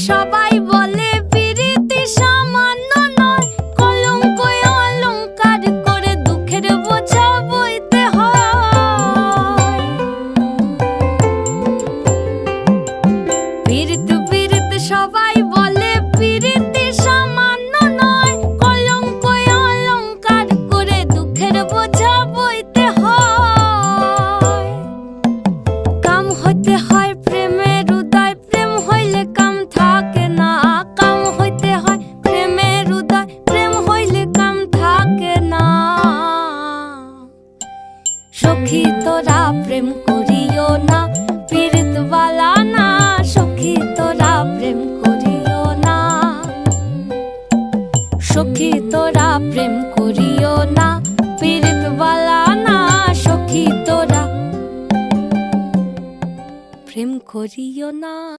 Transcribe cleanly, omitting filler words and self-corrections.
সবাই বলে পিরিতি সামান্য নয়, কলঙ্ক অলংকার করে দুঃখের বোঝা বইতে হয়। পিরিত পিরিত সবাই বলে পিরিতি সামান্য নয়, কলঙ্ক অলংকার করে দুঃখের বোঝা বইতে হয়। কাম হইতে হয় প্রেমের উদয়, প্রেম হইলে কাম থাকে না। কাম হইতে হয় প্রেমের উদয়, প্রেম হইলে কাম থাকে না। সখী তোরা প্রেম করিও না, পীড়িত বালা না। সখী তোরা প্রেম করিও না, সখী তোরা প্রেম করিও না, পীড়িত বালা না। সখী তোরা প্রেম করিও না।